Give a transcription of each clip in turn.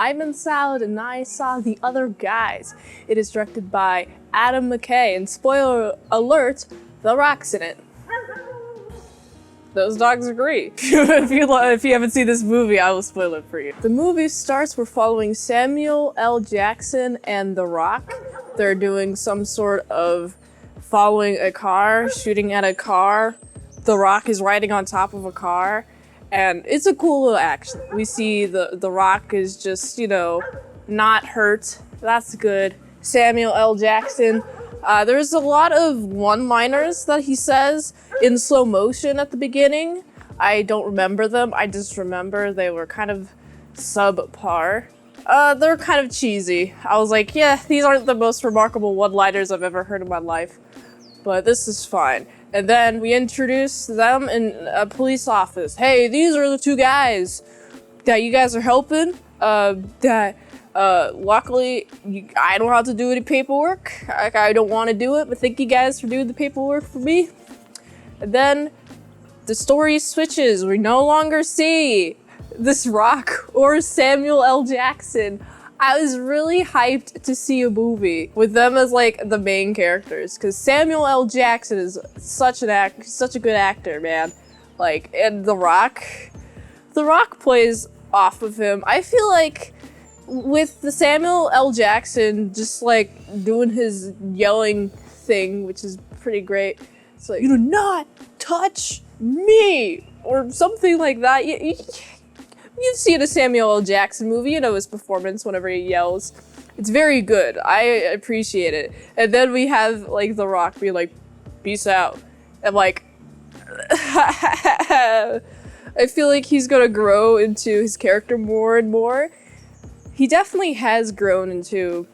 I'm in Salad and I saw The Other Guys. It is directed by Adam McKay, and spoiler alert, The Rock's in it. Those dogs agree. If you haven't seen this movie, I will spoil it for you. The movie starts, we're following Samuel L. Jackson and The Rock. They're doing some sort of following a car, shooting at a car. The Rock is riding on top of a car, and it's a cool little action. We see the Rock is just, not hurt. That's good. Samuel L. Jackson. There's a lot of one-liners that he says in slow motion at the beginning. I don't remember them. I just remember they were kind of subpar. They're kind of cheesy. I was like, yeah, these aren't the most remarkable one-liners I've ever heard in my life, but this is fine. And then we introduce them in a police office. Hey, these are the two guys that you guys are helping. Luckily, I don't have to do any paperwork. I don't want to do it, but thank you guys for doing the paperwork for me. And then the story switches. We no longer see this Rock or Samuel L. Jackson. I was really hyped to see a movie with them as like the main characters, because Samuel L. Jackson is such a good actor, man. Like, and The Rock plays off of him. I feel like with the Samuel L. Jackson just like doing his yelling thing, which is pretty great. It's like, you do not touch me, or something like that. You've seen a Samuel L. Jackson movie, you know his performance whenever he yells. It's very good. I appreciate it. And then we have like The Rock be like, peace out. And like, I feel like he's gonna grow into his character more and more. He definitely has grown into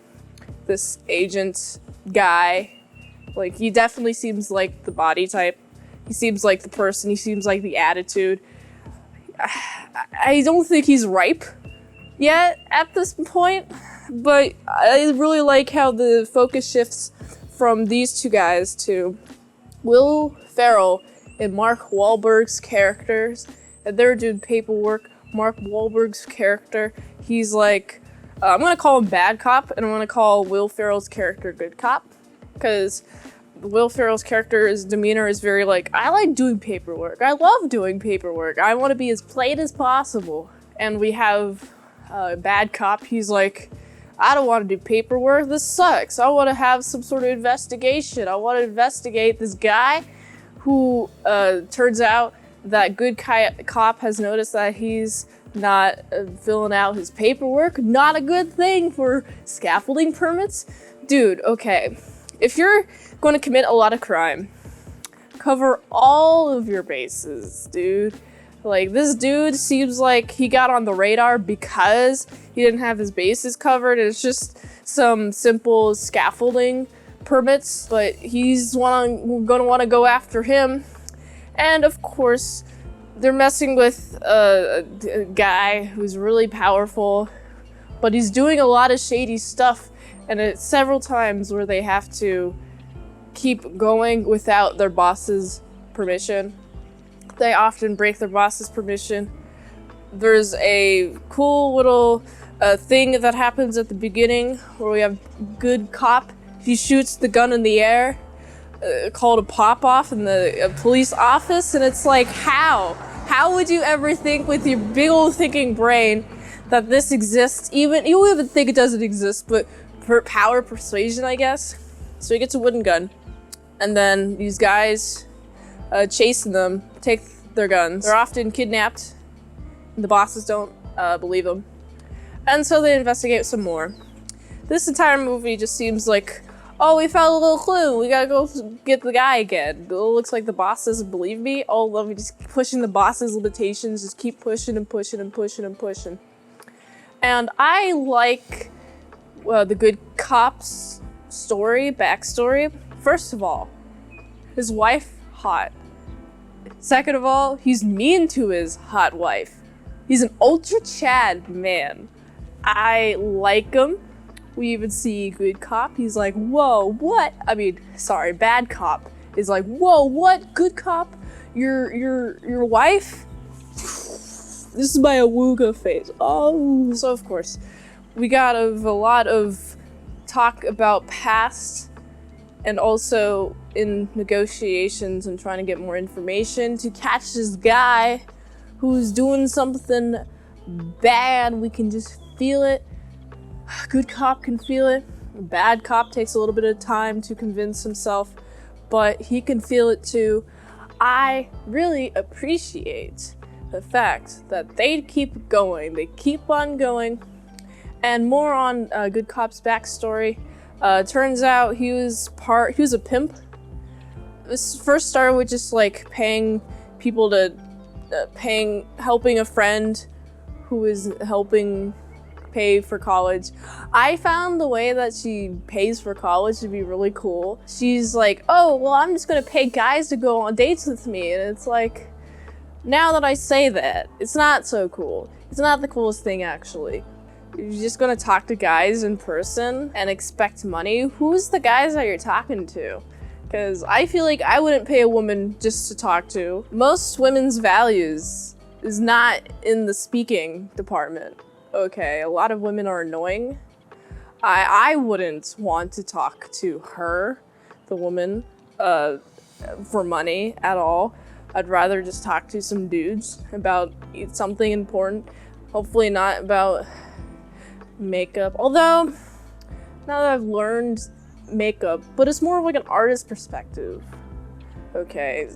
this agent guy. Like, he definitely seems like the body type. He seems like the person. He seems like the attitude. I don't think he's ripe yet at this point, but I really like how the focus shifts from these two guys to Will Ferrell and Mark Wahlberg's characters, and they're doing paperwork. Mark Wahlberg's character, he's like, I'm gonna call him bad cop, and I'm gonna call Will Ferrell's character good cop, because Will Ferrell's character's demeanor is very like, I like doing paperwork. I love doing paperwork. I want to be as plain as possible. And we have bad cop. He's like, I don't want to do paperwork. This sucks. I want to have some sort of investigation. I want to investigate this guy who turns out that good cop has noticed that he's not filling out his paperwork. Not a good thing for scaffolding permits. Dude, okay. If you're going to commit a lot of crime, cover all of your bases, dude. Like, this dude seems like he got on the radar because he didn't have his bases covered. It's just some simple scaffolding permits, but he's going to want to go after him. And of course, they're messing with a guy who's really powerful, but he's doing a lot of shady stuff. And it's several times where they have to keep going without their boss's permission. They often break their boss's permission. There's a cool little thing that happens at the beginning where we have good cop. He shoots the gun in the air, called a pop-off in the police office, and it's like, how? How would you ever think with your big old thinking brain that this exists? Even you would even think it doesn't exist, but power persuasion, I guess. So he gets a wooden gun, and then these guys chasing them take their guns. They're often kidnapped, and the bosses don't believe them, and so they investigate some more. This entire movie just seems like, oh, we found a little clue, we gotta go get the guy again. It looks like the boss doesn't believe me. Oh, let me just keep pushing the boss's limitations, just keep pushing and pushing and pushing and pushing. And I like the good cop's backstory. First of all, his wife, hot. Second of all, he's mean to his hot wife. He's an ultra Chad man. I like him. We even see good cop. He's like, whoa, what? Bad cop is like, whoa, what? Good cop? Your wife? This is my awooga face. Oh. So of course, we got a lot of talk about past and also in negotiations and trying to get more information to catch this guy who's doing something bad. We can just feel it. Good cop can feel it. Bad cop takes a little bit of time to convince himself, but he can feel it too. I really appreciate the fact that they keep going. They keep on going. And more on Good Cop's backstory. Turns out he was a pimp. This first started with just like paying people to, helping a friend who was helping pay for college. I found the way that she pays for college to be really cool. She's like, oh, well, I'm just gonna pay guys to go on dates with me. And it's like, now that I say that, it's not so cool. It's not the coolest thing, actually. You're just gonna talk to guys in person and expect money? Who's the guys that you're talking to? Because I feel like I wouldn't pay a woman just to talk to. Most women's values is not in the speaking department. Okay, a lot of women are annoying. I wouldn't want to talk to her, the woman, for money at all. I'd rather just talk to some dudes about something important. Hopefully not about makeup. Although, now that I've learned makeup, but it's more of like an artist perspective. Okay,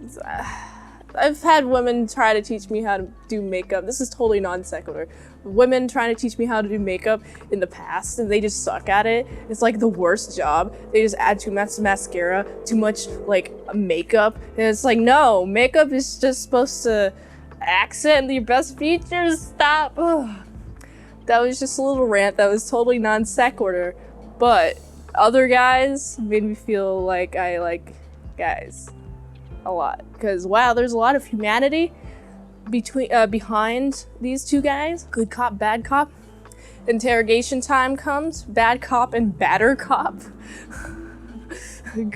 I've had women try to teach me how to do makeup. This is totally non sequitur. Women trying to teach me how to do makeup in the past, and they just suck at it. It's like the worst job. They just add too much mascara, too much like makeup, and it's like, no, makeup is just supposed to accent your best features. Stop. Ugh. That was just a little rant that was totally non sequitur, but other guys made me feel like I like guys a lot. Because wow, there's a lot of humanity behind these two guys. Good cop, bad cop. Interrogation time comes. Bad cop and badder cop.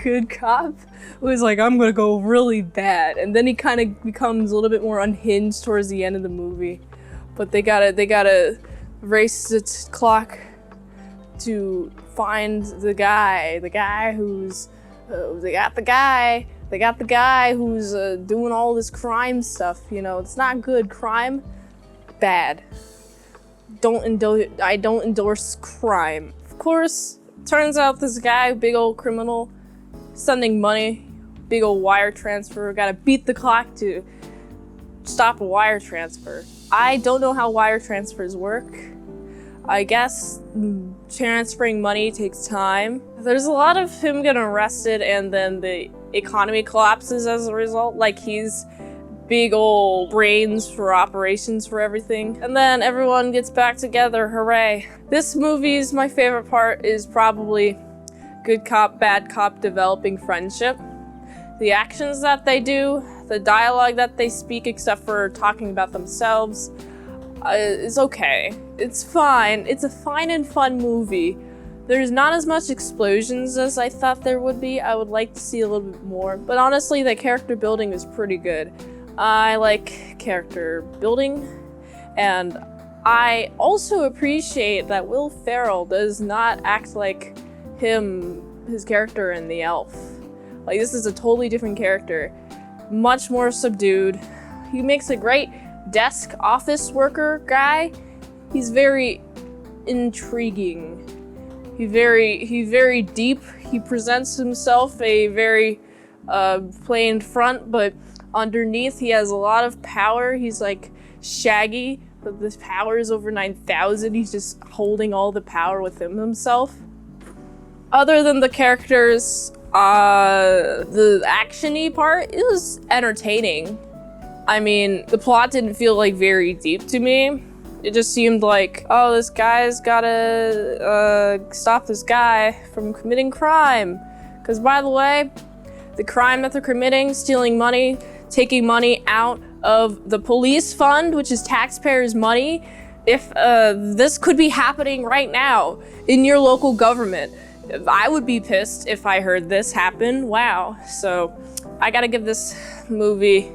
Good cop was like, I'm gonna go really bad, and then he kind of becomes a little bit more unhinged towards the end of the movie. But they gotta race the clock to find the guy who's they got the guy who's doing all this crime stuff. You know, it's not good. Crime, bad. I don't endorse crime. Of course, turns out this guy, big old criminal, sending money, big old wire transfer. Gotta beat the clock to stop a wire transfer. I don't know how wire transfers work. I guess transferring money takes time. There's a lot of him getting arrested and then the economy collapses as a result. Like he's big old brains for operations for everything. And then everyone gets back together, hooray. This movie's my favorite part is probably good cop, bad cop developing friendship. The actions that they do, the dialogue that they speak except for talking about themselves, is okay. It's fine. It's a fine and fun movie. There's not as much explosions as I thought there would be. I would like to see a little bit more. But honestly, the character building is pretty good. I like character building. And I also appreciate that Will Ferrell does not act like his character in The Elf. Like, this is a totally different character. Much more subdued. He makes a great desk office worker guy. He's very intriguing. He's very deep. He presents himself a very plain front, but underneath he has a lot of power. He's like Shaggy, but this power is over 9,000. He's just holding all the power within himself. Other than the characters, the action-y part, it was entertaining. I mean, the plot didn't feel like very deep to me. It just seemed like, oh, this guy's gotta stop this guy from committing crime. Because by the way, the crime that they're committing, stealing money, taking money out of the police fund, which is taxpayers' money, if this could be happening right now in your local government. I would be pissed if I heard this happen. Wow. So I gotta give this movie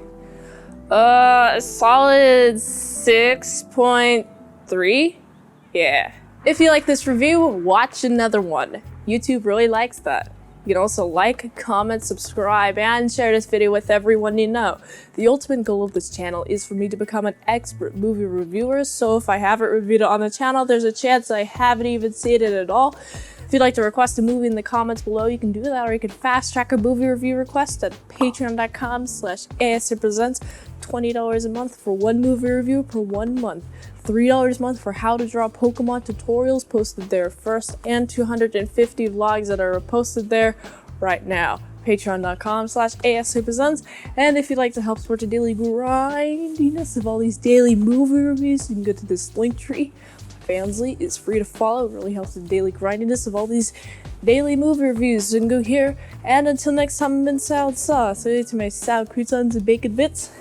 Solid 6.3. Yeah. If you like this review, watch another one. YouTube really likes that. You can also like, comment, subscribe, and share this video with everyone you know. The ultimate goal of this channel is for me to become an expert movie reviewer, so if I haven't reviewed it on the channel, there's a chance I haven't even seen it at all. If you'd like to request a movie in the comments below, you can do that, or you can fast track a movie review request at patreon.com/ASEPresents. $20 a month for one movie review per 1 month. $3 a month for how to draw Pokemon tutorials posted there first, and 250 vlogs that are posted there right now. Patreon.com/ASEPresents. And if you'd like to help support the daily grindiness of all these daily movie reviews, you can go to this link tree. Fansly is free to follow. It really helps the daily grindiness of all these daily movie reviews. So you can go here. And until next time, I'm mint salad sauce. So to my salad croutons and bacon bits.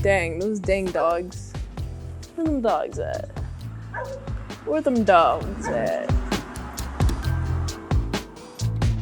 Dang, those dang dogs. Where them dogs at? Where them dogs at?